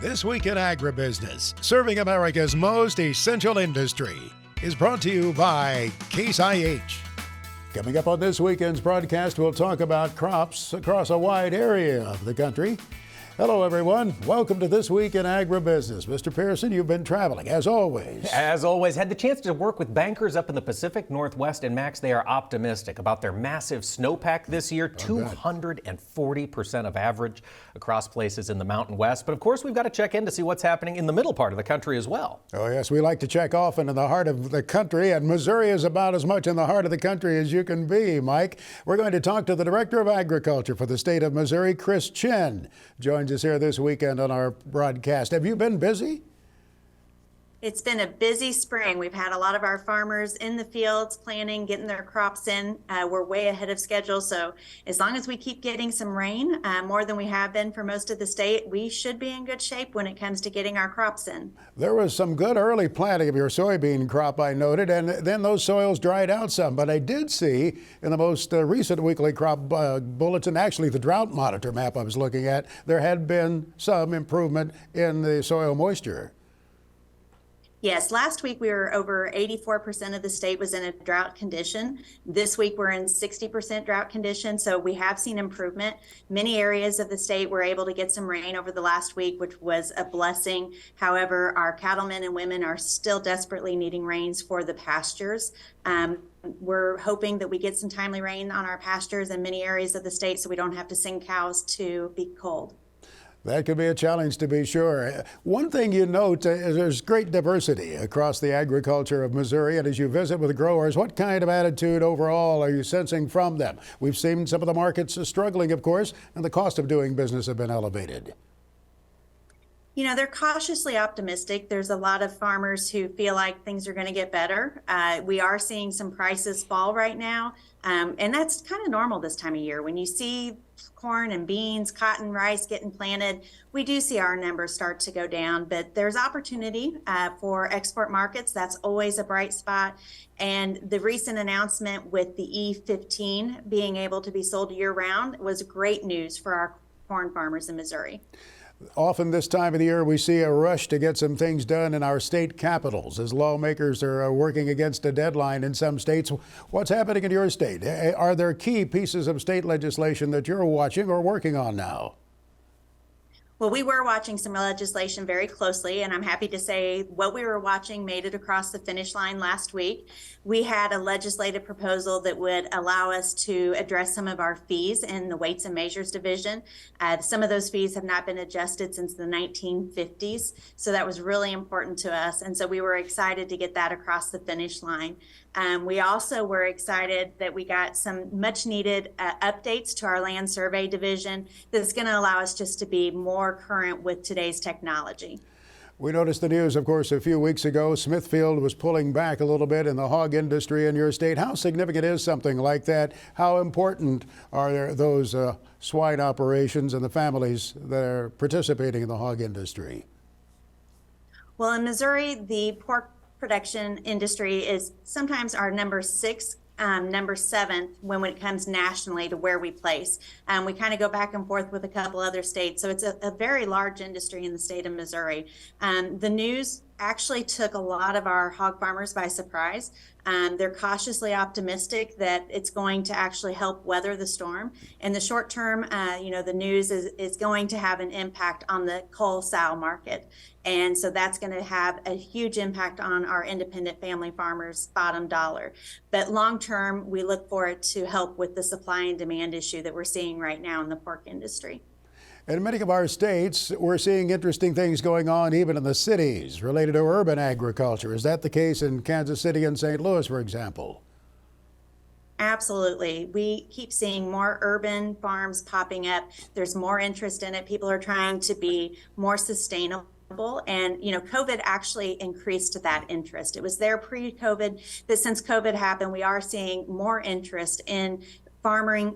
This Week in Agribusiness, serving America's most essential industry, is brought to you by Case IH. Coming up on this weekend's broadcast, we'll talk about crops across a wide area of the country. Hello, everyone. Welcome to This Week in Agribusiness. Mr. Pearson, you've been traveling, as always. As always, had the chance to work with bankers up in the Pacific Northwest, and Max, they are optimistic about their massive snowpack this year, 240% of average across places in the Mountain West. But of course, we've got to check in to see what's happening in the middle part of the country as well. Oh, yes, we like to check often in the heart of the country, and Missouri is about as much in the heart of the country as you can be, Mike. We're going to talk to the Director of Agriculture for the state of Missouri, Chris Chen. Joins us here this weekend on our broadcast. Have you been busy? It's been a busy spring. We've had a lot of our farmers in the fields planning, getting their crops in. We're way ahead of schedule. So as long as we keep getting some rain, more than we have been for most of the state, we should be in good shape when it comes to getting our crops in. There was some good early planting of your soybean crop, I noted, and then those soils dried out some. But I did see in the most recent weekly crop bulletin, actually the drought monitor map I was looking at, there had been some improvement in the soil moisture. Yes, last week we were over 84% of the state was in a drought condition. This week we're in 60% drought condition, so we have seen improvement. Many areas of the state were able to get some rain over the last week, which was a blessing. However, our cattlemen and women are still desperately needing rains for the pastures. We're hoping that we get some timely rain on our pastures in many areas of the state so we don't have to send cows to be cold. That could be a challenge, to be sure. One thing you note is there's great diversity across the agriculture of Missouri, and as you visit with growers, what kind of attitude overall are you sensing from them? We've seen some of the markets struggling, of course, and the cost of doing business have been elevated. You know, they're cautiously optimistic. There's a lot of farmers who feel like things are going to get better. We are seeing some prices fall right now, and that's kind of normal this time of year. When you see corn and beans, cotton, rice getting planted, we do see our numbers start to go down, but there's opportunity for export markets. That's always a bright spot. And the recent announcement with the E15 being able to be sold year-round was great news for our corn farmers in Missouri. Often this time of the year, we see a rush to get some things done in our state capitals as lawmakers are working against a deadline in some states. What's happening in your state? Are there key pieces of state legislation that you're watching or working on now? Well, we were watching some legislation very closely, and I'm happy to say what we were watching made it across the finish line last week. We had a legislative proposal that would allow us to address some of our fees in the Weights and Measures Division. Some of those fees have not been adjusted since the 1950s, so that was really important to us, and so we were excited to get that across the finish line. We also were excited that we got some much needed updates to our land survey division that's going to allow us just to be more current with today's technology. We noticed the news, of course, a few weeks ago. Smithfield was pulling back a little bit in the hog industry in your state. How significant is something like that? How important are those swine operations and the families that are participating in the hog industry? Well, in Missouri, the pork production industry is sometimes our number 6, number 7 when it comes nationally to where we place. We kind of go back and forth with a couple other states, so it's a very large industry in the state of Missouri. The news actually took a lot of our hog farmers by surprise. They're cautiously optimistic that it's going to actually help weather the storm. In the short term, the news is going to have an impact on the cull sow market. And so that's going to have a huge impact on our independent family farmers' bottom dollar. But long term, we look for it to help with the supply and demand issue that we're seeing right now in the pork industry. In many of our states, we're seeing interesting things going on even in the cities related to urban agriculture. Is that the case in Kansas City and St. Louis, for example? Absolutely. We keep seeing more urban farms popping up. There's more interest in it. People are trying to be more sustainable. And, COVID actually increased that interest. It was there pre-COVID, but since COVID happened, we are seeing more interest in farming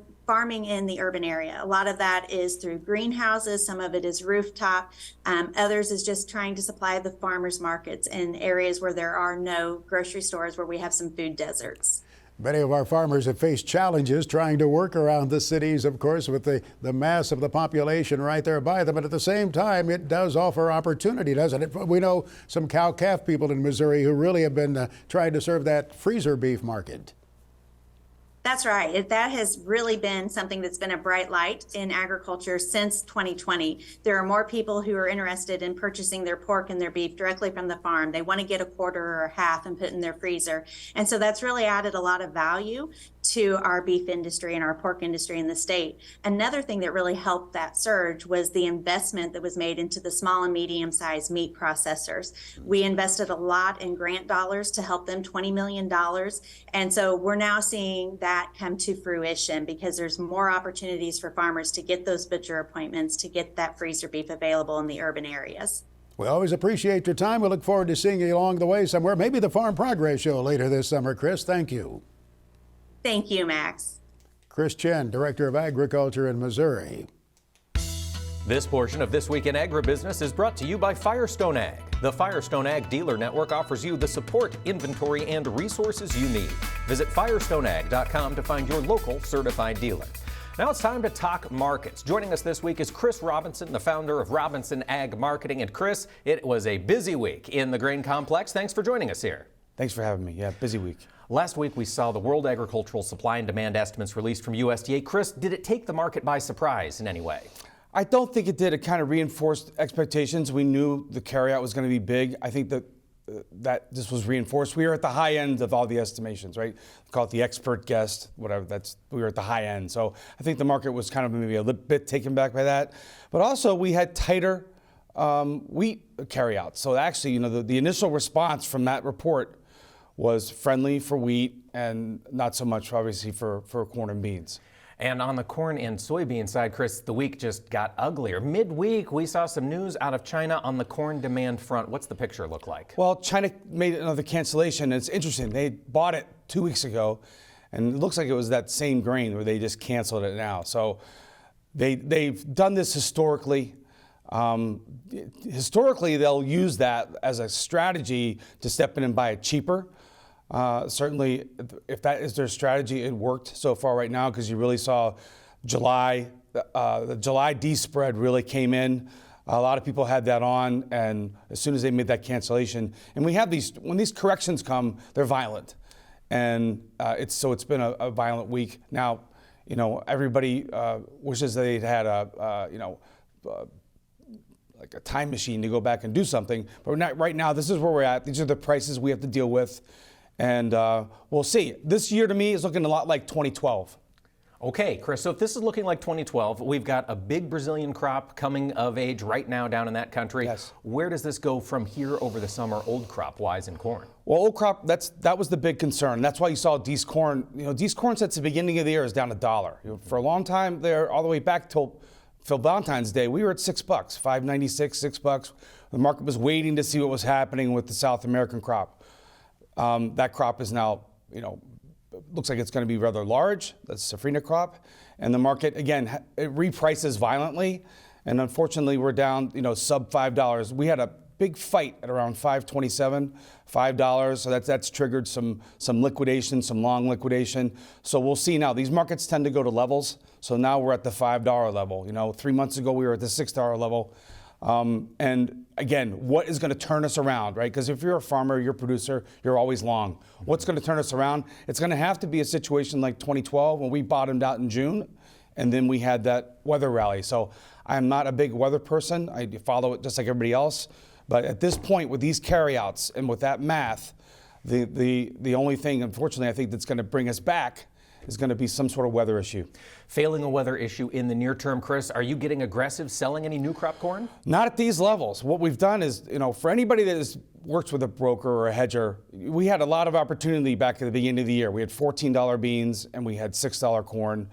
in the urban area. A lot of that is through greenhouses. Some of it is rooftop. Others is just trying to supply the farmers markets in areas where there are no grocery stores, where we have some food deserts. Many of our farmers have faced challenges trying to work around the cities, of course, with the mass of the population right there by them. But at the same time, it does offer opportunity, doesn't it? We know some cow-calf people in Missouri who really have been trying to serve that freezer beef market. That's right. That has really been something that's been a bright light in agriculture since 2020. There are more people who are interested in purchasing their pork and their beef directly from the farm. They want to get a quarter or a half and put in their freezer. And so that's really added a lot of value to our beef industry and our pork industry in the state. Another thing that really helped that surge was the investment that was made into the small and medium-sized meat processors. We invested a lot in grant dollars to help them, $20 million. And so we're now seeing that come to fruition because there's more opportunities for farmers to get those butcher appointments, to get that freezer beef available in the urban areas. We always appreciate your time. We look forward to seeing you along the way somewhere, maybe the Farm Progress Show later this summer. Chris, thank you. Thank you, Max. Chris Chen, Director of Agriculture in Missouri. This portion of This Week in Agribusiness is brought to you by Firestone Ag. The Firestone Ag Dealer Network offers you the support, inventory, and resources you need. Visit firestoneag.com to find your local certified dealer. Now it's time to talk markets. Joining us this week is Chris Robinson, the founder of Robinson Ag Marketing. And Chris, it was a busy week in the grain complex. Thanks for joining us here. Thanks for having me. Yeah, busy week. Last week we saw the World Agricultural Supply and Demand estimates released from USDA. Chris, did it take the market by surprise in any way? I don't think it did. It kind of reinforced expectations. We knew the carryout was going to be big. I think that this was reinforced. We were at the high end of all the estimations, right? Call it the expert guess, whatever. We were at the high end. So I think the market was kind of maybe a little bit taken back by that. But also we had tighter wheat carryout. So actually, you know, the initial response from that report was friendly for wheat and not so much, obviously, for corn and beans. And on the corn and soybean side, Chris, the week just got uglier. Midweek, we saw some news out of China on the corn demand front. What's the picture look like? Well, China made another cancellation. It's interesting. They bought it 2 weeks ago, and it looks like it was that same grain where they just canceled it now. So they've done this historically. Historically, they'll use that as a strategy to step in and buy it cheaper. Certainly, if that is their strategy, it worked so far right now because you really saw July, the July D spread really came in. A lot of people had that on, and as soon as they made that cancellation, and we have these, when these corrections come, they're violent. And it's been a violent week. Now, you know, everybody wishes they'd had like a time machine to go back and do something, but we're not, right now, this is where we're at. These are the prices we have to deal with. And we'll see. This year to me is looking a lot like 2012. Okay, Chris, so if this is looking like 2012, we've got a big Brazilian crop coming of age right now down in that country. Yes. Where does this go from here over the summer, old crop wise in corn? Well, old crop, that was the big concern. That's why you saw D's corn. You know, D's corn since the beginning of the year is down $1. You know, for a long time there, all the way back till Valentine's Day, we were at $6, $5.96, $6. The market was waiting to see what was happening with the South American crop. That crop is now, you know, looks like it's going to be rather large. That's the Safrinha crop. And the market, again, it reprices violently. And unfortunately, we're down, you know, sub $5. We had a big fight at around $5.27, $5. So that's triggered some liquidation, some long liquidation. So we'll see now. These markets tend to go to levels. So now we're at the $5 level. You know, 3 months ago, we were at the $6 level. And again, what is going to turn us around, right? Because if you're a farmer, you're a producer, you're always long. What's going to turn us around? It's going to have to be a situation like 2012 when we bottomed out in June, and then we had that weather rally. So I'm not a big weather person. I follow it just like everybody else. But at this point, with these carryouts and with that math, the only thing, unfortunately, I think that's going to bring us back is going to be some sort of weather issue. Failing a weather issue in the near term, Chris, are you getting aggressive selling any new crop corn? Not at these levels. What we've done is, you know, for anybody that works with a broker or a hedger, we had a lot of opportunity back at the beginning of the year. We had $14 beans and we had $6 corn.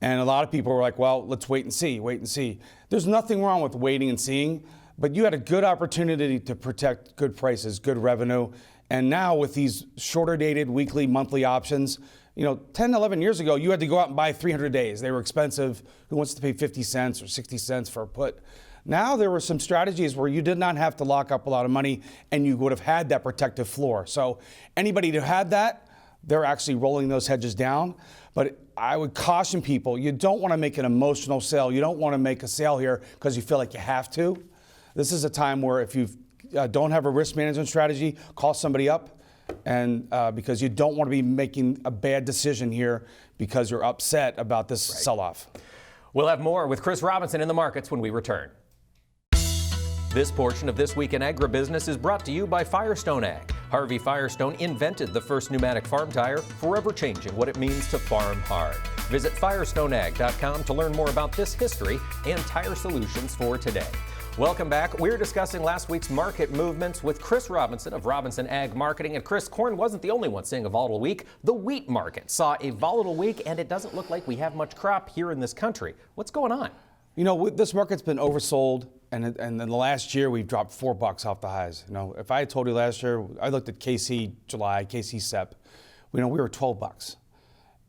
And a lot of people were like, well, let's wait and see. There's nothing wrong with waiting and seeing, but you had a good opportunity to protect good prices, good revenue. And now with these shorter dated weekly, monthly options, you know, 10, 11 years ago, you had to go out and buy 300 days. They were expensive. Who wants to pay 50 cents or 60 cents for a put? Now there were some strategies where you did not have to lock up a lot of money and you would have had that protective floor. So anybody who had that, they're actually rolling those hedges down. But I would caution people, you don't want to make an emotional sale. You don't want to make a sale here because you feel like you have to. This is a time where if you don't have a risk management strategy, call somebody up, and because you don't want to be making a bad decision here because you're upset about this sell-off. We'll have more with Chris Robinson in the markets when we return. This portion of This Week in Agribusiness is brought to you by Firestone Ag. Harvey Firestone invented the first pneumatic farm tire, forever changing what it means to farm hard. Visit firestoneag.com to learn more about this history and tire solutions for today. Welcome back. We're discussing last week's market movements with Chris Robinson of Robinson Ag Marketing. And Chris, corn wasn't the only one seeing a volatile week. The wheat market saw a volatile week, and it doesn't look like we have much crop here in this country. What's going on? You know, this market's been oversold, and in the last year we've dropped $4 off the highs. You know, if I had told you last year, I looked at KC July, KC SEP, we were $12.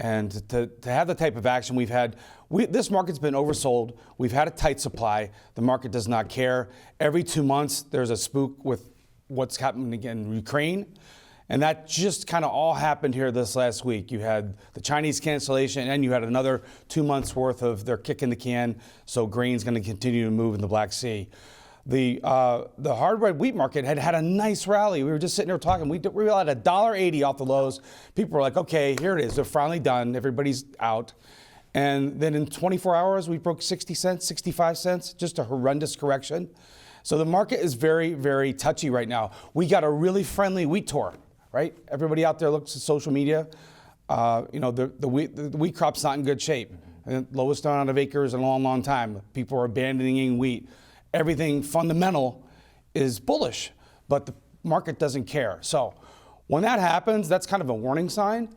And to have the type of action we've had, this market's been oversold. We've had a tight supply. The market does not care. Every 2 months there's a spook with what's happening in Ukraine. And that just kind of all happened here this last week. You had the Chinese cancellation, and you had another 2 months worth of their kick in the can. So grain's going to continue to move in the Black Sea. The hard red wheat market had a nice rally. We were just sitting there talking. We were at $1.80 off the lows. People were like, okay, here it is. They're finally done. Everybody's out. And then in 24 hours, we broke 60 cents, 65 cents, just a horrendous correction. So the market is very, very touchy right now. We got a really friendly wheat tour. Right? Everybody out there looks at social media. The wheat crop's not in good shape. Lowest amount of acres in a long, long time. People are abandoning wheat. Everything fundamental is bullish, but the market doesn't care. So when that happens, that's kind of a warning sign.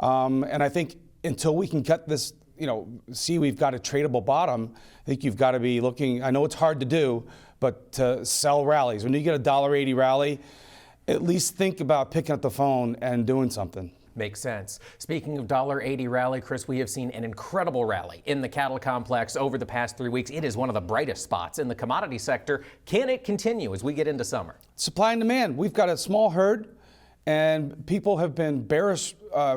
And I think until we can cut this, see we've got a tradable bottom, I think you've got to be looking, I know it's hard to do, but to sell rallies. When you get a $1.80 rally, at least think about picking up the phone and doing something. Makes sense. Speaking of $1.80 rally, Chris, we have seen an incredible rally in the cattle complex over the past 3 weeks. It is one of the brightest spots in the commodity sector. Can it continue as we get into summer? Supply and demand. We've got a small herd, and people have been bearish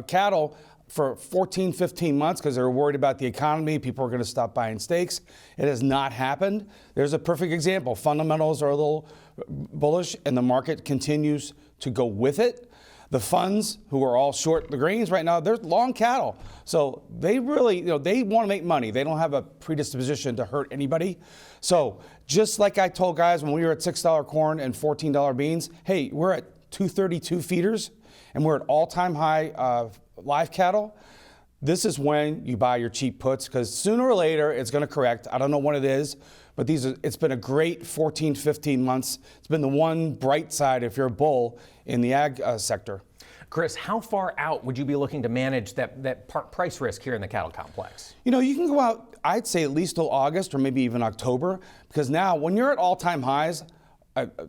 cattle for 14, 15 months because they're worried about the economy. People are going to stop buying steaks. It has not happened. There's a perfect example. Fundamentals are a little bullish, and the market continues to go with it. The funds who are all short the grains right now, they're long cattle. So they really, they want to make money. They don't have a predisposition to hurt anybody. So just like I told guys when we were at $6 corn and $14 beans, hey, we're at 232 feeders, and we're at all-time high live cattle. This is when you buy your cheap puts, because sooner or later it's going to correct. I don't know when it is, but it's been a great 14, 15 months. It's been the one bright side if you're a bull in the ag sector. Chris, how far out would you be looking to manage that price risk here in the cattle complex? You can go out, I'd say at least till August or maybe even October, because now when you're at all-time highs,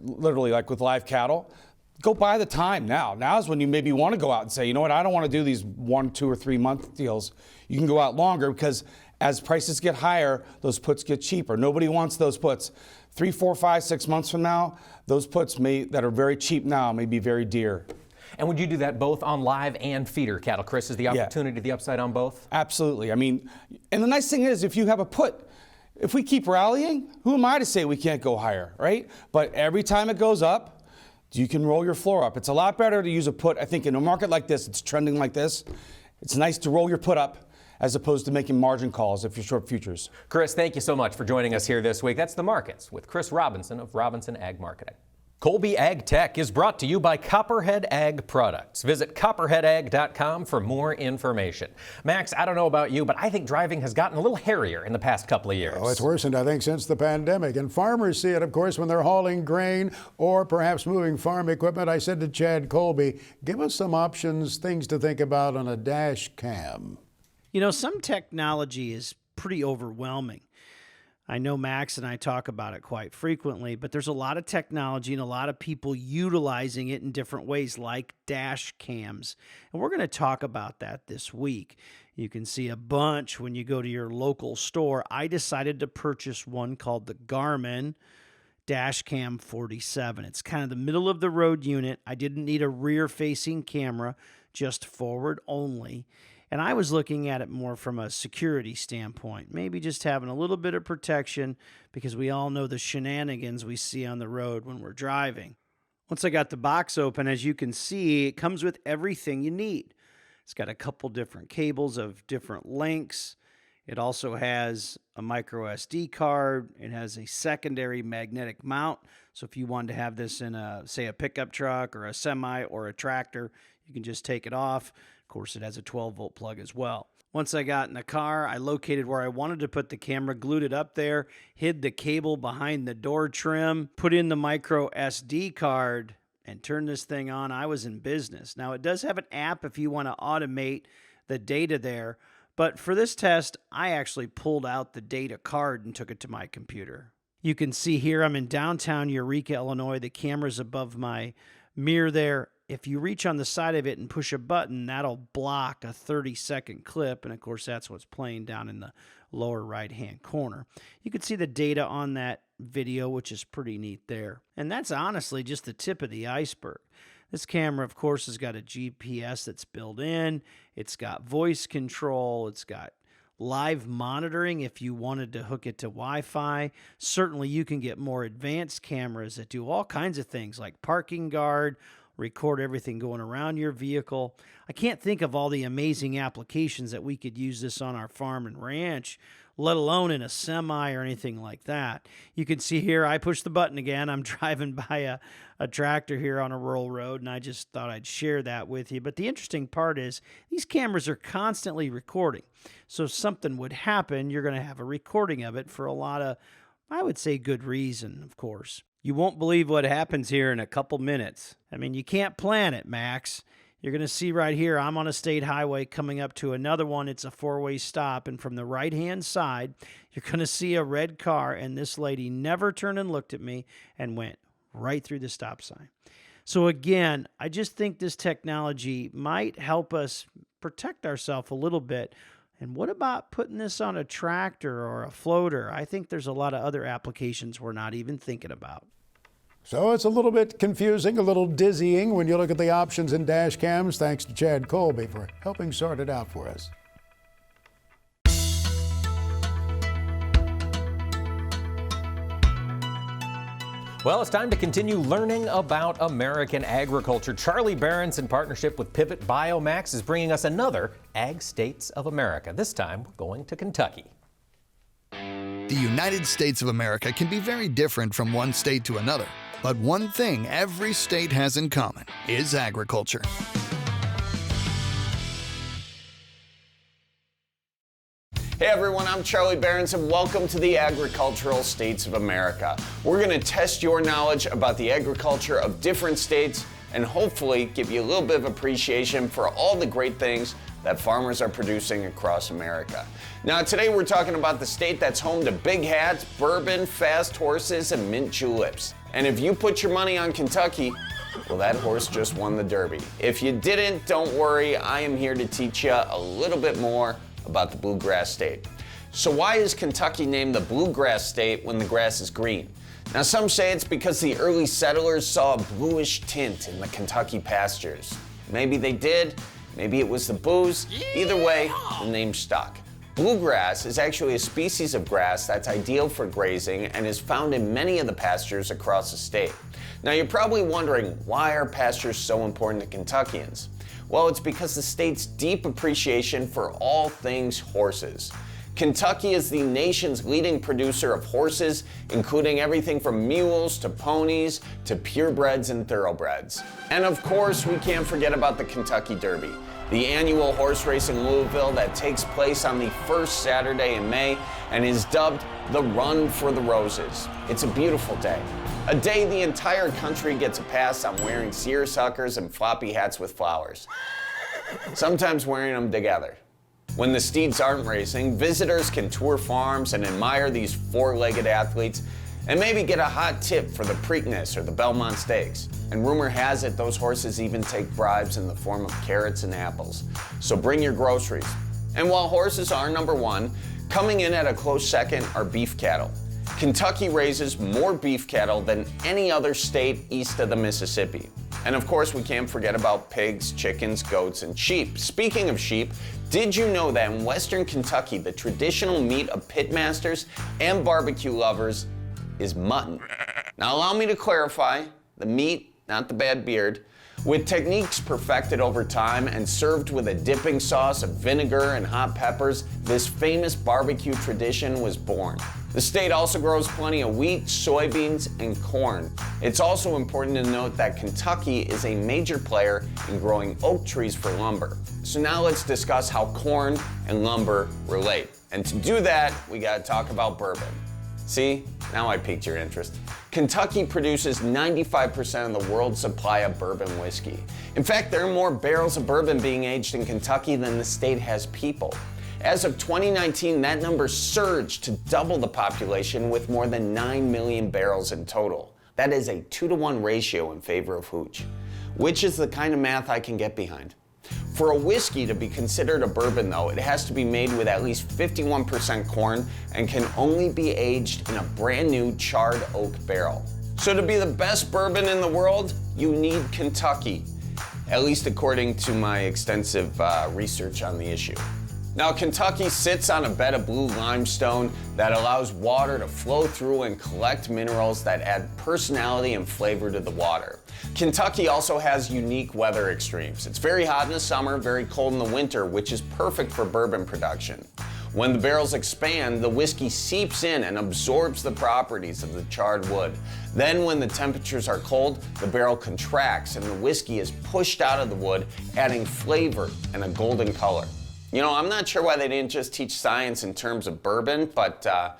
literally like with live cattle, go buy the time now. Now is when you maybe want to go out and say, you know what, I don't want to do these 1, 2, or 3 month deals. You can go out longer because as prices get higher, those puts get cheaper. Nobody wants those puts. 3, 4, 5, 6 months from now, those puts that are very cheap now may be very dear. And would you do that both on live and feeder cattle, Chris? Is the opportunity, the upside on both? Absolutely. I mean, and the nice thing is if you have a put, if we keep rallying, who am I to say we can't go higher, right? But every time it goes up, you can roll your floor up. It's a lot better to use a put. I think in a market like this, it's trending like this. It's nice to roll your put up as opposed to making margin calls if you're short futures. Chris, thank you so much for joining us here this week. That's The Markets with Chris Robinson of Robinson Ag Marketing. Colby Ag Tech is brought to you by Copperhead Ag Products. Visit copperheadag.com for more information. Max, I don't know about you, but I think driving has gotten a little hairier in the past couple of years. Oh, it's worsened, I think, since the pandemic. And farmers see it, of course, when they're hauling grain or perhaps moving farm equipment. I said to Chad Colby, give us some options, things to think about on a dash cam. Some technology is pretty overwhelming. I know Max and I talk about it quite frequently, but there's a lot of technology and a lot of people utilizing it in different ways, like dash cams. And we're going to talk about that this week. You can see a bunch when you go to your local store. I decided to purchase one called the Garmin Dash Cam 47. It's kind of the middle of the road unit. I didn't need a rear-facing camera just forward only. And I was looking at it more from a security standpoint, maybe just having a little bit of protection because we all know the shenanigans we see on the road when we're driving. Once I got the box open, as you can see, it comes with everything you need. It's got a couple different cables of different lengths. It also has a micro SD card. It has a secondary magnetic mount. So if you wanted to have this in say a pickup truck or a semi or a tractor, you can just take it off. Of course, it has a 12-volt plug as well. Once I got in the car, I located where I wanted to put the camera, glued it up there, hid the cable behind the door trim, put in the micro SD card, and turned this thing on. I was in business. Now, it does have an app if you want to automate the data there, but for this test, I actually pulled out the data card and took it to my computer. You can see here I'm in downtown Eureka, Illinois. The camera's above my mirror there. If you reach on the side of it and push a button, that'll block a 30-second clip, and of course that's what's playing down in the lower right-hand corner. You can see the data on that video, which is pretty neat there. And that's honestly just the tip of the iceberg. This camera, of course, has got a GPS that's built in. It's got voice control. It's got live monitoring if you wanted to hook it to Wi-Fi. Certainly you can get more advanced cameras that do all kinds of things like parking guard, record everything going around your vehicle. I can't think of all the amazing applications that we could use this on our farm and ranch, let alone in a semi or anything like that. You can see here, I push the button again. I'm driving by a tractor here on a rural road, and I just thought I'd share that with you. But the interesting part is these cameras are constantly recording. So if something would happen, you're going to have a recording of it for a lot of, I would say, good reason, of course. You won't believe what happens here in a couple minutes. I mean, you can't plan it, Max. You're going to see right here, I'm on a state highway coming up to another one. It's a four-way stop, and from the right-hand side, you're going to see a red car, and this lady never turned and looked at me and went right through the stop sign. So again, I just think this technology might help us protect ourselves a little bit. And what about putting this on a tractor or a floater? I think there's a lot of other applications we're not even thinking about. So it's a little bit confusing, a little dizzying when you look at the options in dash cams. Thanks to Chad Colby for helping sort it out for us. Well, it's time to continue learning about American agriculture. Charlie Behrens, in partnership with Pivot Biomax, is bringing us another Ag States of America. This time, we're going to Kentucky. The United States of America can be very different from one state to another. But one thing every state has in common is agriculture. Hey everyone, I'm Charlie Behrens and welcome to the Agricultural States of America. We're going to test your knowledge about the agriculture of different states and hopefully give you a little bit of appreciation for all the great things that farmers are producing across America. Now today we're talking about the state that's home to big hats, bourbon, fast horses, and mint juleps. And if you put your money on Kentucky, well, that horse just won the Derby. If you didn't, don't worry, I am here to teach you a little bit more about the bluegrass state. So why is Kentucky named the bluegrass state when the grass is green? Now some say it's because the early settlers saw a bluish tint in the Kentucky pastures. Maybe they did, maybe it was the booze. Either way, the name stuck. Bluegrass is actually a species of grass that's ideal for grazing and is found in many of the pastures across the state. Now you're probably wondering, why are pastures so important to Kentuckians? Well, it's because the state's deep appreciation for all things horses. Kentucky is the nation's leading producer of horses, including everything from mules to ponies to purebreds and thoroughbreds. And of course, we can't forget about the Kentucky Derby, the annual horse race in Louisville that takes place on the first Saturday in May and is dubbed the Run for the Roses. It's a beautiful day. A day the entire country gets a pass on wearing seersuckers and floppy hats with flowers, sometimes wearing them together. When the steeds aren't racing, visitors can tour farms and admire these four-legged athletes and maybe get a hot tip for the Preakness or the Belmont Stakes. And rumor has it those horses even take bribes in the form of carrots and apples. So bring your groceries. And while horses are number one, coming in at a close second are beef cattle. Kentucky raises more beef cattle than any other state east of the Mississippi. And of course, we can't forget about pigs, chickens, goats, and sheep. Speaking of sheep, did you know that in Western Kentucky, the traditional meat of pitmasters and barbecue lovers is mutton? Now allow me to clarify, the meat, not the bad beard. With techniques perfected over time and served with a dipping sauce of vinegar and hot peppers, this famous barbecue tradition was born. The state also grows plenty of wheat, soybeans, and corn. It's also important to note that Kentucky is a major player in growing oak trees for lumber. So now let's discuss how corn and lumber relate. And to do that, we gotta talk about bourbon. See, now I piqued your interest. Kentucky produces 95% of the world's supply of bourbon whiskey. In fact, there are more barrels of bourbon being aged in Kentucky than the state has people. As of 2019, that number surged to double the population with more than 9 million barrels in total. That is a 2-to-1 ratio in favor of hooch, which is the kind of math I can get behind. For a whiskey to be considered a bourbon, though, it has to be made with at least 51% corn and can only be aged in a brand new charred oak barrel. So to be the best bourbon in the world, you need Kentucky, at least according to my extensive research on the issue. Now, Kentucky sits on a bed of blue limestone that allows water to flow through and collect minerals that add personality and flavor to the water. Kentucky also has unique weather extremes. It's very hot in the summer, very cold in the winter, which is perfect for bourbon production. When the barrels expand, the whiskey seeps in and absorbs the properties of the charred wood. Then when the temperatures are cold, the barrel contracts and the whiskey is pushed out of the wood, adding flavor and a golden color. You know, I'm not sure why they didn't just teach science in terms of bourbon, but I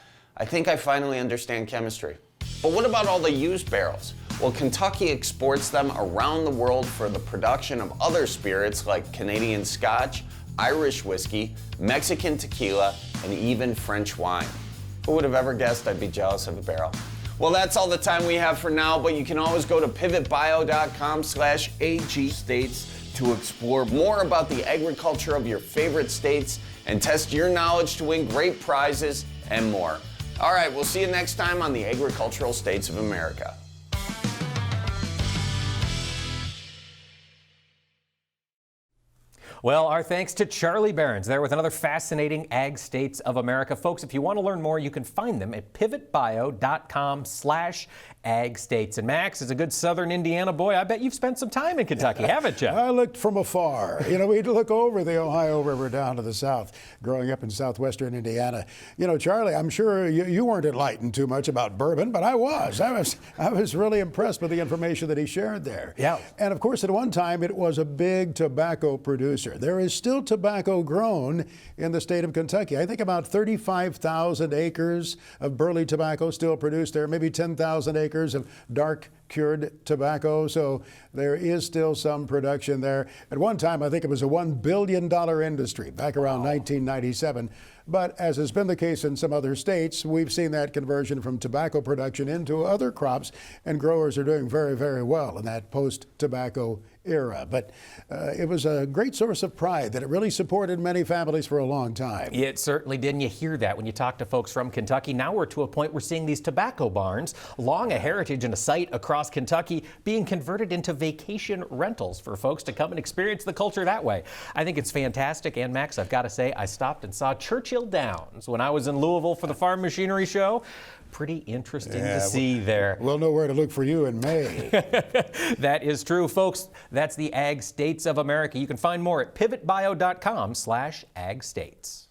think I finally understand chemistry. But what about all the used barrels? Well, Kentucky exports them around the world for the production of other spirits like Canadian Scotch, Irish whiskey, Mexican tequila, and even French wine. Who would have ever guessed I'd be jealous of a barrel? Well, that's all the time we have for now, but you can always go to pivotbio.com/agstates to explore more about the agriculture of your favorite states and test your knowledge to win great prizes and more. All right, we'll see you next time on the Agricultural States of America. Well, our thanks to Charlie Behrens there with another fascinating Ag States of America. Folks, if you want to learn more, you can find them at pivotbio.com/agstates. And Max is a good Southern Indiana boy. I bet you've spent some time in Kentucky, haven't you? I looked from afar. You know, we'd look over the Ohio River down to the south, growing up in southwestern Indiana. You know, Charlie, I'm sure you weren't enlightened too much about bourbon, but I was. I was really impressed with the information that he shared there. Yeah. And of course, at one time, it was a big tobacco producer. There is still tobacco grown in the state of Kentucky. I think about 35,000 acres of burley tobacco still produced there, maybe 10,000 acres of dark cured tobacco. So there is still some production there. At one time, I think it was a $1 billion industry back around 1997. But as has been the case in some other states, we've seen that conversion from tobacco production into other crops, and growers are doing very, very well in that post-tobacco era. But it was a great source of pride that it really supported many families for a long time. It certainly did, and you hear that when you talk to folks from Kentucky. Now we're to a point we're seeing these tobacco barns, long a heritage and a site across Kentucky, being converted into vacation rentals for folks to come and experience the culture that way. I think it's fantastic. And Max, I've got to say, I stopped and saw Churchill Downs when I was in Louisville for the Farm Machinery Show. Pretty interesting to see there. We'll know where to look for you in May. That is true, folks. That's the Ag States of America. You can find more at pivotbio.com/agstates.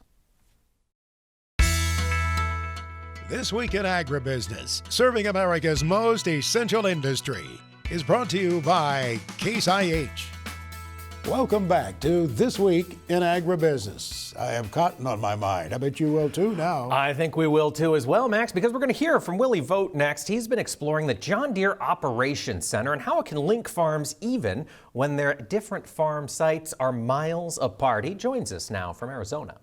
This Week in Agribusiness, serving America's most essential industry, is brought to you by Case IH. Welcome back to This Week in Agribusiness. I have cotton on my mind. I bet you will too now. I think we will too as well, Max, because we're going to hear from Willie Vogt next. He's been exploring the John Deere Operations Center and how it can link farms even when their different farm sites are miles apart. He joins us now from Arizona.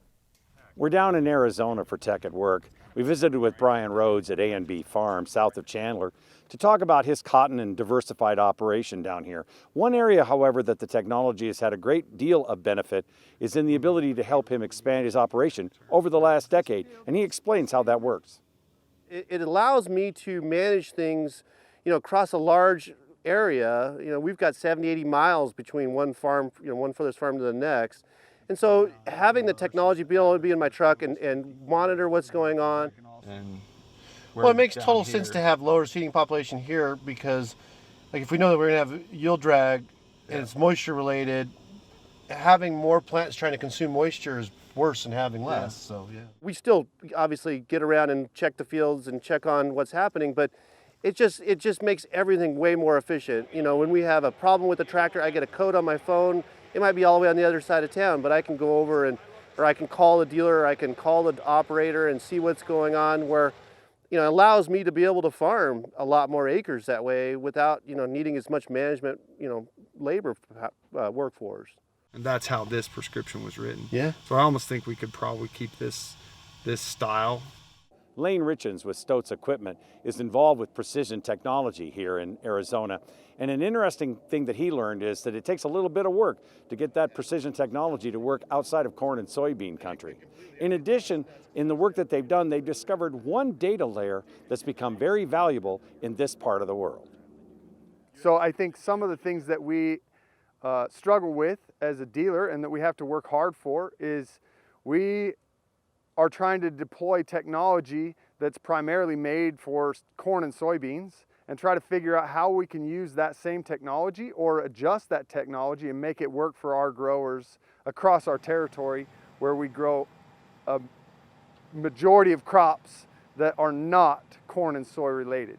We're down in Arizona for Tech at Work. We visited with Brian Rhodes at A&B Farm south of Chandler to talk about his cotton and diversified operation down here. One area, however, that the technology has had a great deal of benefit is in the ability to help him expand his operation over the last decade, and he explains how that works. It allows me to manage things, across a large area. We've got 70, 80 miles between one farm, one furthest farm to the next. And so having the technology, be able to be in my truck and monitor what's going on. Well, it makes total sense to have lower seeding population here because, like, if we know that we're going to have yield drag and it's moisture related, having more plants trying to consume moisture is worse than having less. So we still obviously get around and check the fields and check on what's happening, but it just makes everything way more efficient. When we have a problem with the tractor, I get a code on my phone. It might be all the way on the other side of town, but I can go over or I can call the dealer, or I can call the operator and see what's going on, where it allows me to be able to farm a lot more acres that way without needing as much management labor workforce. And that's how this prescription was written. Yeah. So I almost think we could probably keep this style. Lane Richens with Stotz Equipment is involved with precision technology here in Arizona. And an interesting thing that he learned is that it takes a little bit of work to get that precision technology to work outside of corn and soybean country. In addition, in the work that they've done, they've discovered one data layer that's become very valuable in this part of the world. So I think some of the things that we struggle with as a dealer and that we have to work hard for is we are trying to deploy technology that's primarily made for corn and soybeans and try to figure out how we can use that same technology or adjust that technology and make it work for our growers across our territory, where we grow a majority of crops that are not corn and soy related.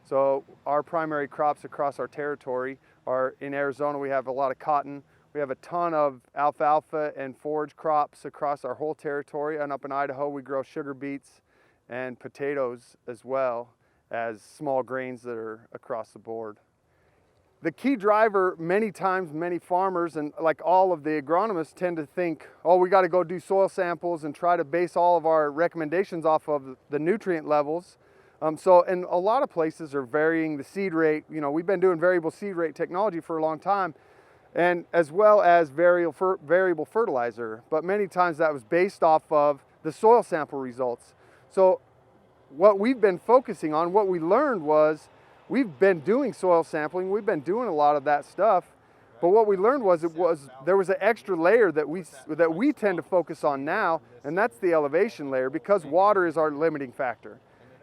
So our primary crops across our territory are in Arizona. We have a lot of cotton. We have a ton of alfalfa and forage crops across our whole territory. And up in Idaho, we grow sugar beets and potatoes as well as small grains that are across the board. The key driver, many times, many farmers and like all of the agronomists tend to think, oh, we got to go do soil samples and try to base all of our recommendations off of the nutrient levels. And a lot of places are varying the seed rate. We've been doing variable seed rate technology for a long time, and as well as variable fertilizer. But many times that was based off of the soil sample results. So what we've been focusing on, what we learned was, we've been doing soil sampling, we've been doing a lot of that stuff, but what we learned was there was an extra layer that we tend to focus on now, and that's the elevation layer, because water is our limiting factor.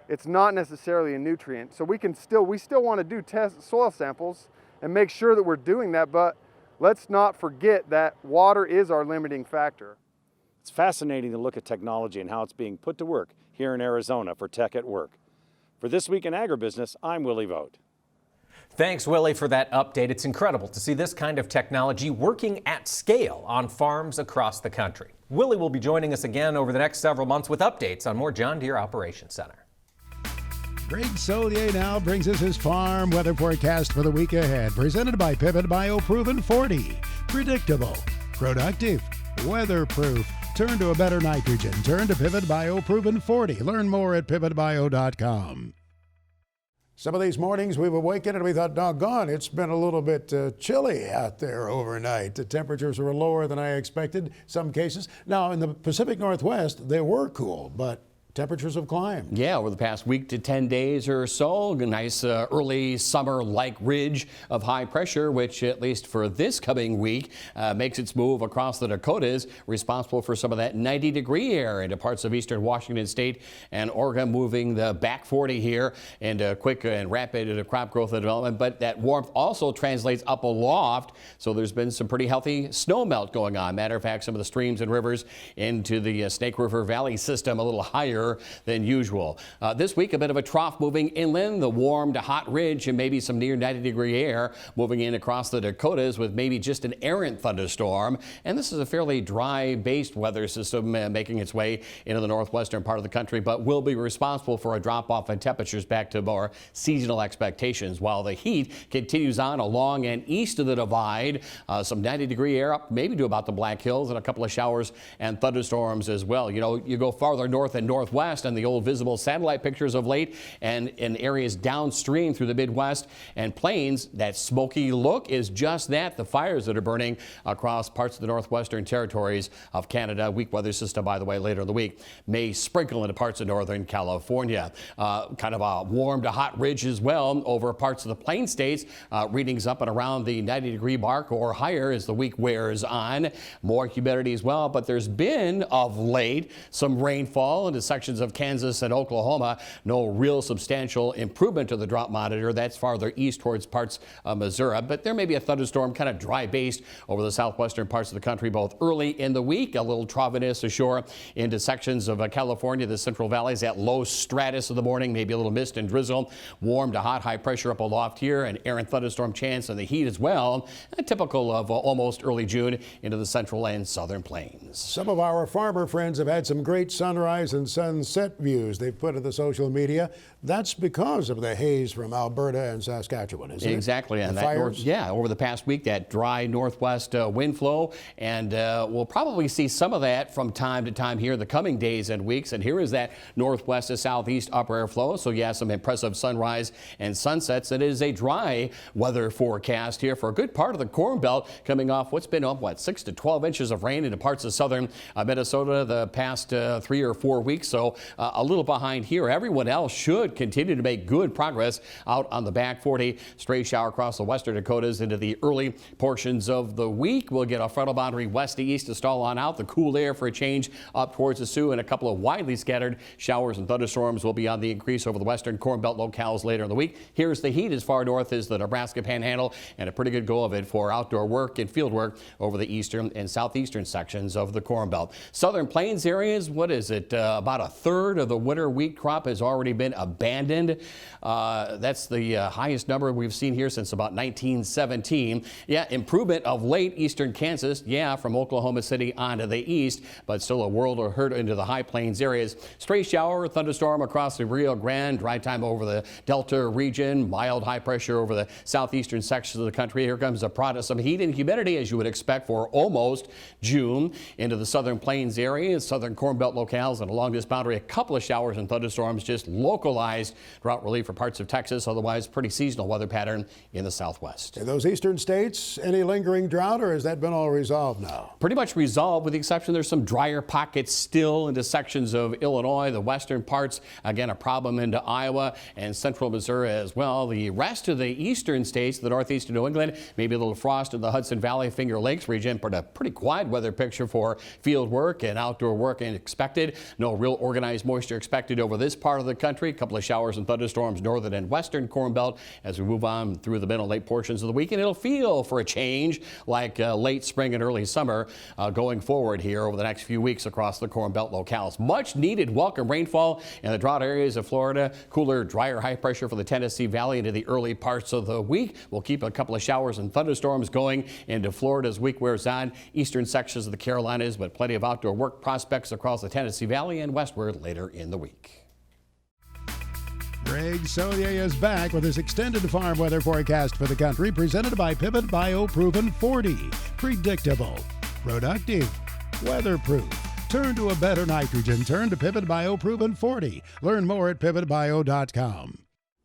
It's not necessarily a nutrient. So we still want to do soil samples and make sure that we're doing that, but let's not forget that water is our limiting factor. It's fascinating to look at technology and how it's being put to work here in Arizona for Tech at Work. For This Week in Agribusiness, I'm Willie Vogt. Thanks, Willie, for that update. It's incredible to see this kind of technology working at scale on farms across the country. Willie will be joining us again over the next several months with updates on more John Deere Operations Center. Greg Solier now brings us his farm weather forecast for the week ahead, presented by Pivot Bio Proven 40. Predictable, productive, weatherproof. Turn to a better nitrogen. Turn to Pivot Bio Proven 40. Learn more at pivotbio.com. Some of these mornings we've awakened and we thought, doggone, it's been a little bit chilly out there overnight. The temperatures were lower than I expected, some cases. Now, in the Pacific Northwest, they were cool, but temperatures have climbed. Yeah, over the past week to 10 days or so, a nice early summer-like ridge of high pressure, which at least for this coming week makes its move across the Dakotas, responsible for some of that 90-degree air into parts of eastern Washington state and Oregon, moving the back 40 here into quick and rapid crop growth and development. But that warmth also translates up aloft, so there's been some pretty healthy snow melt going on. Matter of fact, some of the streams and rivers into the Snake River Valley system a little higher than usual. This week, a bit of a trough moving inland, the warm to hot ridge and maybe some near 90-degree air moving in across the Dakotas with maybe just an errant thunderstorm. And this is a fairly dry-based weather system making its way into the northwestern part of the country, but will be responsible for a drop-off in temperatures back to more seasonal expectations, while the heat continues on along and east of the divide. Some 90-degree air up maybe to about the Black Hills, and a couple of showers and thunderstorms as well. You go farther north and northwest, northwest and the old visible satellite pictures of late, and in areas downstream through the Midwest and plains. That smoky look is just that, the fires that are burning across parts of the northwestern territories of Canada. Weak weather system, by the way, later in the week may sprinkle into parts of northern California. Kind of a warm to hot ridge as well over parts of the plain states. Readings up and around the 90-degree mark or higher as the week wears on. More humidity as well, but there's been of late some rainfall into sections of Kansas and Oklahoma. No real substantial improvement to the drought monitor. That's farther east towards parts of Missouri, but there may be a thunderstorm kind of dry based over the southwestern parts of the country both early in the week. A little troughiness ashore into sections of California, the Central Valleys at low stratus of the morning, maybe a little mist and drizzle. Warm to hot, high pressure up aloft here, an errant thunderstorm chance in the heat as well. Typical of almost early June into the central and southern plains. Some of our farmer friends have had some great sunrise and sunset views they've put to the social media. That's because of the haze from Alberta and Saskatchewan, isn't it? Exactly. And that over the past week, that dry northwest wind flow, and we'll probably see some of that from time to time here in the coming days and weeks. And here is that northwest to southeast upper air flow. So yeah, some impressive sunrise and sunsets. It is a dry weather forecast here for a good part of the Corn Belt, coming off what's been 6 to 12 inches of rain into parts of southern Minnesota the past 3 or 4 weeks. So a little behind here. Everyone else should continue to make good progress out on the back 40. Stray shower across the western Dakotas into the early portions of the week. We'll get a frontal boundary west to east to stall on out. The cool air for a change up towards the Sioux, and a couple of widely scattered showers and thunderstorms will be on the increase over the western Corn Belt locales later in the week. Here's the heat as far north as the Nebraska Panhandle, and a pretty good go of it for outdoor work and field work over the eastern and southeastern sections of the Corn Belt. Southern plains areas, what is it? About a third of the winter wheat crop has already been abandoned. That's the highest number we've seen here since about 1917. Yeah, improvement of late. Eastern Kansas, yeah, from Oklahoma City onto the east, but still a world of hurt into the high plains areas. Stray shower, thunderstorm across the Rio Grande, dry time over the Delta region, mild high pressure over the southeastern sections of the country. Here comes a product, some heat and humidity as you would expect for almost June into the southern plains areas, southern Corn Belt locales, and along this boundary, a couple of showers and thunderstorms, just localized drought relief for parts of Texas. Otherwise, pretty seasonal weather pattern in the southwest. In those eastern states, any lingering drought, or has that been all resolved now? Pretty much resolved, with the exception there's some drier pockets still into sections of Illinois, the western parts. Again, a problem into Iowa and central Missouri as well. The rest of the eastern states, the northeast of New England, maybe a little frost in the Hudson Valley, Finger Lakes region, but a pretty quiet weather picture for field work and outdoor work expected. No real organized moisture expected over this part of the country. A couple of showers and thunderstorms northern and western Corn Belt as we move on through the middle late portions of the week. And it'll feel for a change like late spring and early summer going forward here over the next few weeks across the Corn Belt locales. Much needed welcome rainfall in the drought areas of Florida. Cooler, drier high pressure for the Tennessee Valley into the early parts of the week. We'll keep a couple of showers and thunderstorms going into Florida as week wears on. Eastern sections of the Carolinas, but plenty of outdoor work prospects across the Tennessee Valley and westward later in the week. Greg Solier is back with his extended farm weather forecast for the country, presented by Pivot Bio-Proven 40. Predictable, productive, weatherproof. Turn to a better nitrogen. Turn to Pivot Bio-Proven 40. Learn more at pivotbio.com.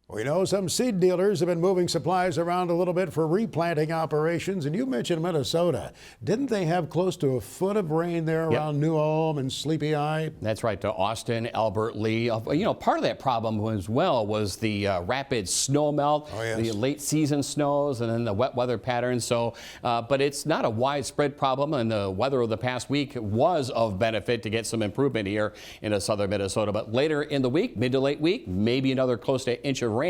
We know some seed dealers have been moving supplies around a little bit for replanting operations, and you mentioned Minnesota. Didn't they have close to a foot of rain there around New Ulm and Sleepy Eye? That's right, to Austin, Albert Lee. You know, part of that problem as well was the rapid snow melt, the late season snows, and then the wet weather patterns. So, but it's not a widespread problem, and the weather of the past week was of benefit to get some improvement here in southern Minnesota. But later in the week, mid to late week, maybe another close to an inch of rain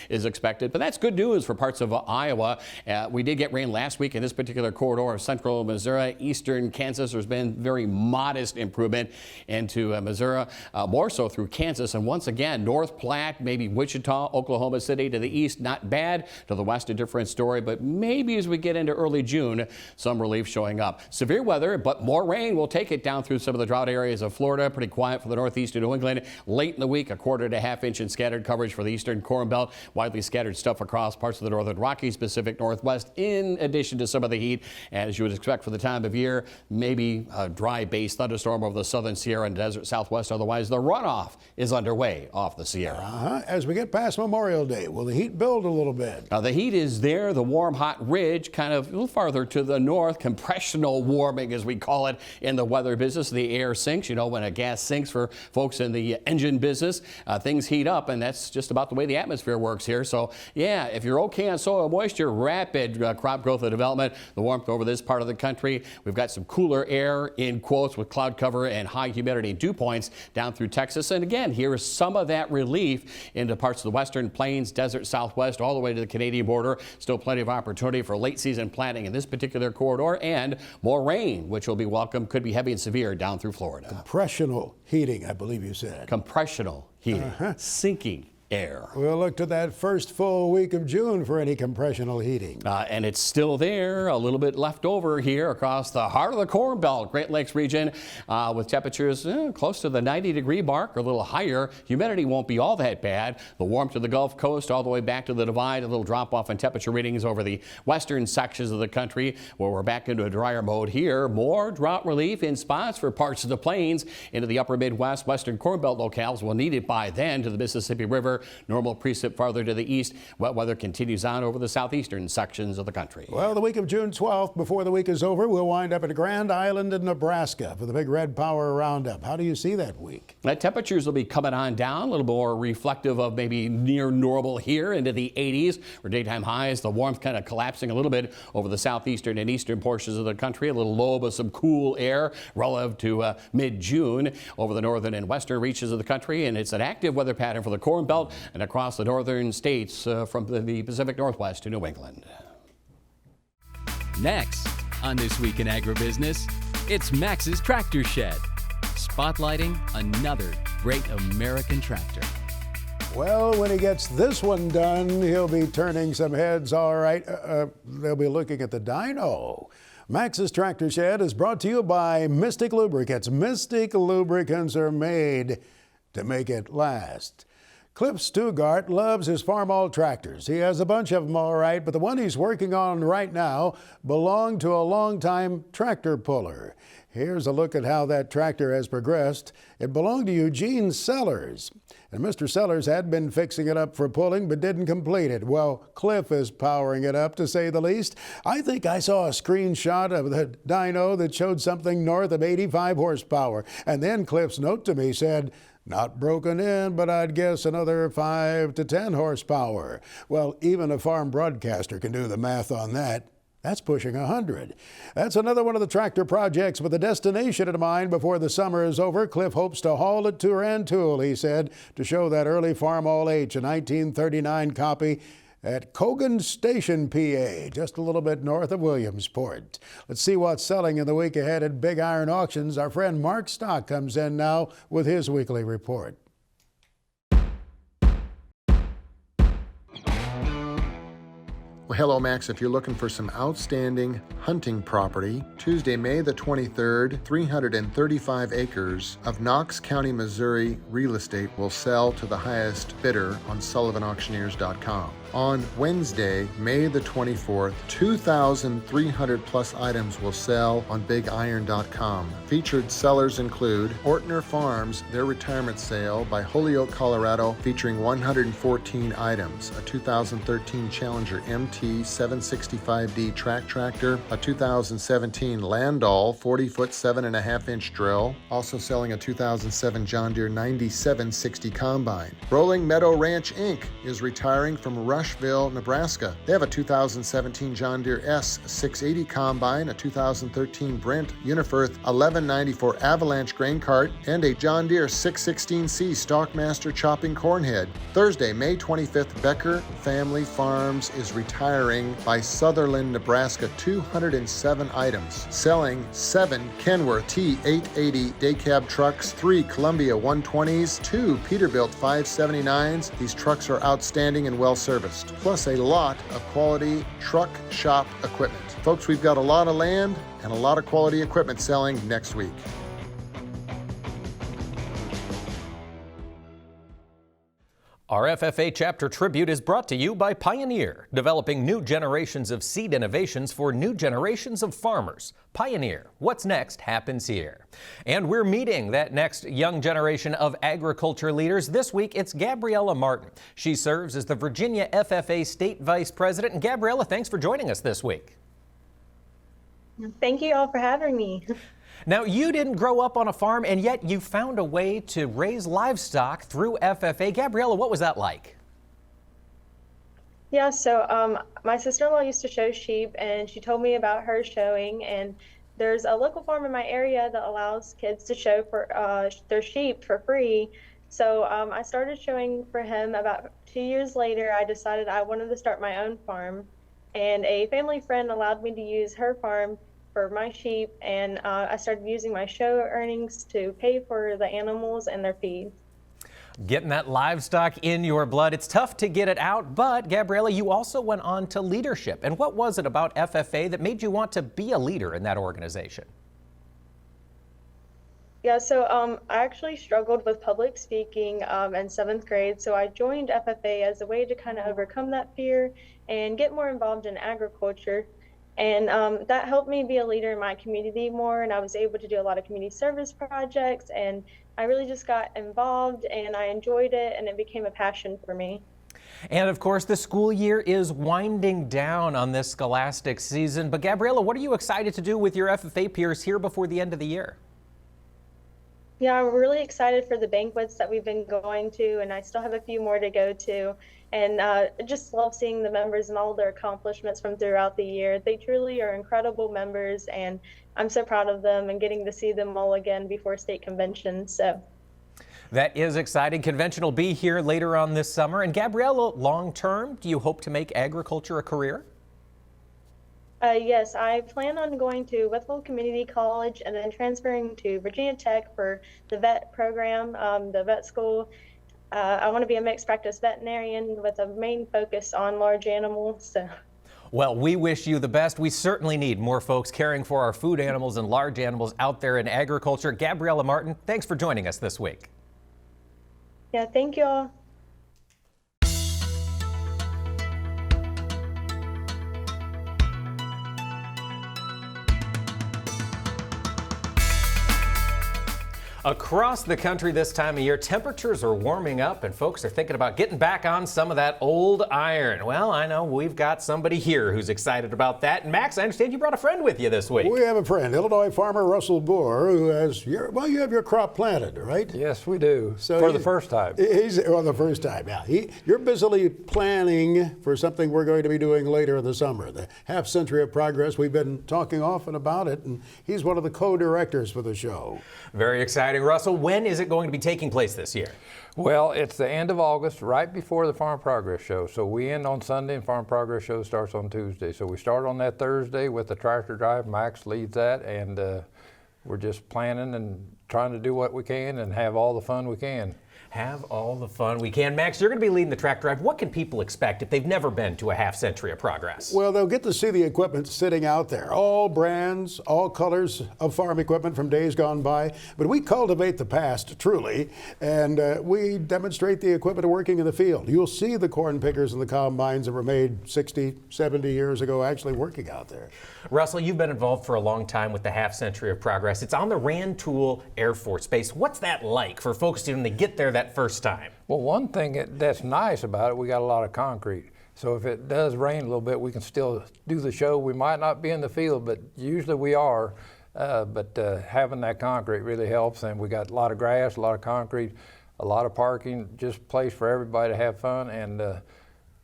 is expected, but that's good news for parts of Iowa. We did get rain last week in this particular corridor of central Missouri, eastern Kansas. There's been very modest improvement into Missouri, more so through Kansas, and once again, North Platte, maybe Wichita, Oklahoma City to the east, not bad. To the west, a different story, but maybe as we get into early June, some relief showing up. Severe weather, but more rain will take it down through some of the drought areas of Florida. Pretty quiet for the northeast of New England. Late in the week, a quarter to half inch in scattered coverage for the eastern Corn Belt. Widely scattered stuff across parts of the northern Rockies, Pacific Northwest, in addition to some of the heat. And as you would expect for the time of year, maybe a dry base thunderstorm over the southern Sierra and desert Southwest. Otherwise, the runoff is underway off the Sierra. As we get past Memorial Day, will the heat build a little bit? Now, the heat is there. The warm, hot ridge kind of a little farther to the north. Compressional warming, as we call it in the weather business. The air sinks. You know, when a gas sinks for folks in the engine business, things heat up, and that's just about the way the atmosphere works here. So, yeah, if you're okay on soil moisture, rapid crop growth and development, the warmth over this part of the country. We've got some cooler air, in quotes, with cloud cover and high humidity dew points down through Texas. And again, here is some of that relief into parts of the western plains, desert Southwest, all the way to the Canadian border. Still plenty of opportunity for late season planting in this particular corridor, and more rain, which will be welcome. Could be heavy and severe down through Florida. Compressional heating, I believe you said. Compressional heating, sinking air. We'll look to that first full week of June for any compressional heating. And it's still there, a little bit left over here across the heart of the Corn Belt, Great Lakes region, with temperatures close to the 90-degree mark or a little higher. Humidity won't be all that bad. The warmth to the Gulf Coast all the way back to the Divide, a little drop off in temperature readings over the western sections of the country where we're back into a drier mode here. More drought relief in spots for parts of the plains into the upper Midwest. Western Corn Belt locales will need it by then to the Mississippi River. Normal precip farther to the east. Wet weather continues on over the southeastern sections of the country. Well, the week of June 12th, before the week is over, we'll wind up at Grand Island in Nebraska for the big Red Power Roundup. How do you see that week? Temperatures will be coming on down, a little more reflective of maybe near normal here into the 80s for daytime highs. The warmth kind of collapsing a little bit over the southeastern and eastern portions of the country. A little low but some cool air relative to mid-June over the northern and western reaches of the country. And it's an active weather pattern for the Corn Belt and across the northern states from the Pacific Northwest to New England. Next on This Week in Agribusiness, it's Max's Tractor Shed, spotlighting another great American tractor. Well, when he gets this one done, he'll be turning some heads, all right. They'll be looking at the Dino. Max's Tractor Shed is brought to you by Mystic Lubricants. Mystic Lubricants are made to make it last. Cliff Stugart loves his Farmall tractors. He has a bunch of them, all right, but the one he's working on right now belonged to a longtime tractor puller. Here's a look at how that tractor has progressed. It belonged to Eugene Sellers, and Mr. Sellers had been fixing it up for pulling but didn't complete it. Well, Cliff is powering it up, to say the least. I think I saw a screenshot of the Dino that showed something north of 85 horsepower, and then Cliff's note to me said, not broken in, but I'd guess another 5 to 10 horsepower. Well, even a farm broadcaster can do the math on that. That's pushing 100. That's another one of the tractor projects with a destination in mind before the summer is over. Cliff hopes to haul it to Rantoul, he said, to show that early Farmall H, a 1939 copy at Cogan Station, PA, just a little bit north of Williamsport. Let's see what's selling in the week ahead at Big Iron Auctions. Our friend Mark Stock comes in now with his weekly report. Well, hello, Max. If you're looking for some outstanding hunting property, Tuesday, May the 23rd, 335 acres of Knox County, Missouri real estate will sell to the highest bidder on SullivanAuctioneers.com. On Wednesday, May the 24th, 2,300 plus items will sell on BigIron.com. Featured sellers include Ortner Farms, their retirement sale by Holyoke, Colorado, featuring 114 items, a 2013 Challenger MT 765D track tractor, a 2017 Landau 40-foot 7.5-inch drill, also selling a 2007 John Deere 9760 combine. Rolling Meadow Ranch Inc. is retiring from Rushville, Nebraska. They have a 2017 John Deere S680 combine, a 2013 Brent Uniferth 1194 Avalanche grain cart, and a John Deere 616C Stalkmaster chopping corn head. Thursday, May 25th, Becker Family Farms is retiring by Sutherland, Nebraska, 207 items, selling 7 Kenworth T880 day cab trucks, 3 Columbia 120s, 2 Peterbilt 579s. These trucks are outstanding and well serviced, plus a lot of quality truck shop equipment. Folks, we've got a lot of land and a lot of quality equipment selling next week. Our FFA Chapter Tribute is brought to you by Pioneer, developing new generations of seed innovations for new generations of farmers. Pioneer, what's next happens here. And we're meeting that next young generation of agriculture leaders. This week, it's Gabriella Martin. She serves as the Virginia FFA State Vice President. And Gabriella, thanks for joining us this week. Thank you all for having me. Now, you didn't grow up on a farm, and yet you found a way to raise livestock through FFA. Gabriella, what was that like? Yeah, so my sister-in-law used to show sheep, and she told me about her showing, and there's a local farm in my area that allows kids to show for their sheep for free. So I started showing for him. About 2 years later, I decided I wanted to start my own farm, and a family friend allowed me to use her farm for my sheep, and I started using my show earnings to pay for the animals and their feed. Getting that livestock in your blood, it's tough to get it out, but Gabriella, you also went on to leadership. And what was it about FFA that made you want to be a leader in that organization? Yeah, so I actually struggled with public speaking in 7th grade, so I joined FFA as a way to kind of overcome that fear and get more involved in agriculture. And that helped me be a leader in my community more, and I was able to do a lot of community service projects, and I really just got involved and I enjoyed it, and it became a passion for me. And of course, the school year is winding down on this scholastic season. But Gabriella, what are you excited to do with your FFA peers here before the end of the year? Yeah, I'm really excited for the banquets that we've been going to, and I still have a few more to go to. And just love seeing the members and all their accomplishments from throughout the year. They truly are incredible members, and I'm so proud of them and getting to see them all again before state convention. So that is exciting. Convention will be here later on this summer. And Gabriella, long term, do you hope to make agriculture a career? Yes, I plan on going to Wethel Community College and then transferring to Virginia Tech for the vet program, the vet school. I want to be a mixed practice veterinarian with a main focus on large animals. So. Well, we wish you the best. We certainly need more folks caring for our food animals and large animals out there in agriculture. Gabriella Martin, thanks for joining us this week. Yeah, thank you all. Across the country this time of year, temperatures are warming up and folks are thinking about getting back on some of that old iron. Well, I know we've got somebody here who's excited about that. And Max, I understand you brought a friend with you this week. We have a friend, Illinois farmer Russell Boar, who has you have your crop planted, right? Yes, we do. So for the first time. He's the first time, yeah. You're busily planning for something we're going to be doing later in the summer, the Half Century of Progress. We've been talking often about it, and he's one of the co-directors for the show. Very exciting. Russell, when is it going to be taking place this year? Well, it's the end of August, right before the Farm Progress Show. So we end on Sunday and Farm Progress Show starts on Tuesday. So we start on that Thursday with the tractor drive. Max leads that, and we're just planning and trying to do what we can and have all the fun we can. Have all the fun we can. Max, you're going to be leading the tractor drive. What can people expect if they've never been to a Half Century of Progress? Well, they'll get to see the equipment sitting out there. All brands, all colors of farm equipment from days gone by. But we cultivate the past, truly, and we demonstrate the equipment working in the field. You'll see the corn pickers and the combines that were made 60, 70 years ago actually working out there. Russell, you've been involved for a long time with the Half Century of Progress. It's on the Rantoul Air Force Base. What's that like for folks when they get there that first time? Well, one thing that's nice about it, we got a lot of concrete. So if it does rain a little bit, we can still do the show. We might not be in the field, but usually we are. But having that concrete really helps. And we got a lot of grass, a lot of concrete, a lot of parking, just a place for everybody to have fun. And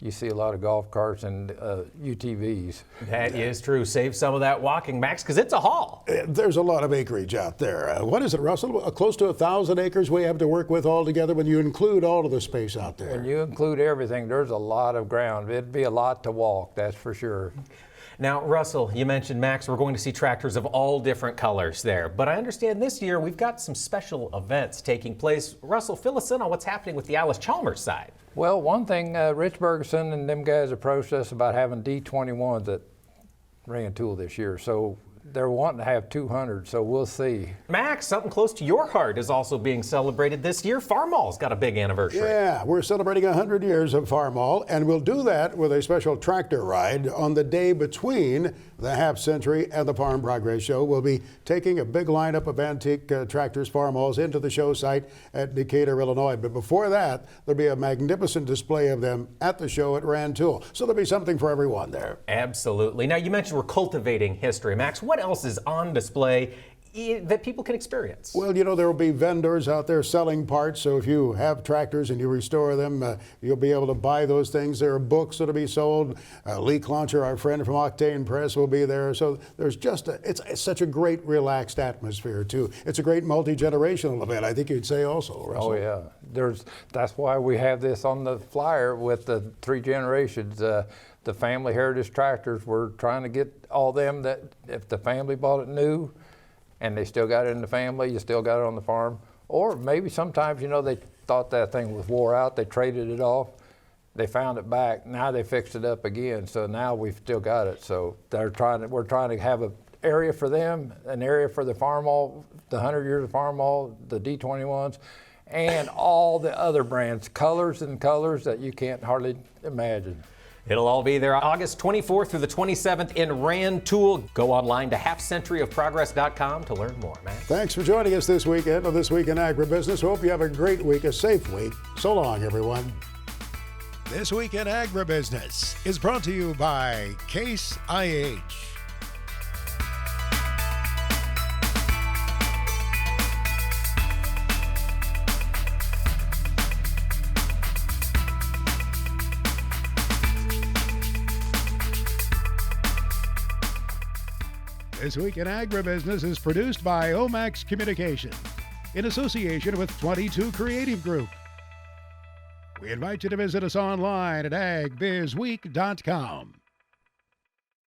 you see a lot of golf carts and UTVs. That is true. Save some of that walking, Max, because it's a haul. There's a lot of acreage out there. What is it, Russell? Close to 1,000 acres we have to work with altogether when you include all of the space out there. When you include everything, there's a lot of ground. It'd be a lot to walk, that's for sure. Now, Russell, you mentioned, Max, we're going to see tractors of all different colors there. But I understand this year we've got some special events taking place. Russell, fill us in on what's happening with the Alice-Chalmers side. Well, one thing, Rich Bergeson and them guys approached us about having D21s at Rantoul this year. So they're wanting to have 200, so we'll see. Max, something close to your heart is also being celebrated this year. Farmall's got a big anniversary. Yeah, we're celebrating 100 years of Farmall, and we'll do that with a special tractor ride on the day between the half century and the Farm Progress Show. We'll be taking a big lineup of antique tractors, Farmalls, into the show site at Decatur, Illinois. But before that, there'll be a magnificent display of them at the show at Rantoul. So there'll be something for everyone there. Absolutely. Now, you mentioned we're cultivating history. Max, what else is on display that people can experience? Well, you know, there will be vendors out there selling parts, so if you have tractors and you restore them, you'll be able to buy those things. There are books that'll be sold. Lee Cloncher, our friend from Octane Press, will be there. So there's just it's such a great relaxed atmosphere too. It's a great multi-generational event, I think you'd say also, Russell. Oh yeah, that's why we have this on the flyer with the 3 generations. The family heritage tractors, we're trying to get all them that if the family bought it new, and they still got it in the family, you still got it on the farm. Or maybe sometimes, you know, they thought that thing was wore out, they traded it off, they found it back, now they fixed it up again, so now we've still got it. So we're trying to have an area for them, an area for the Farmall, the 100 years of Farmall, the D21s, and all the other brands, colors and colors that you can't hardly imagine. It'll all be there August 24th through the 27th in Rantoul. Go online to halfcenturyofprogress.com to learn more, Matt. Thanks for joining us this weekend on This Week in Agribusiness. Hope you have a great week, a safe week. So long, everyone. This Week in Agribusiness is brought to you by Case IH. This Week in Agribusiness is produced by Omax Communications in association with 22 Creative Group. We invite you to visit us online at agbizweek.com.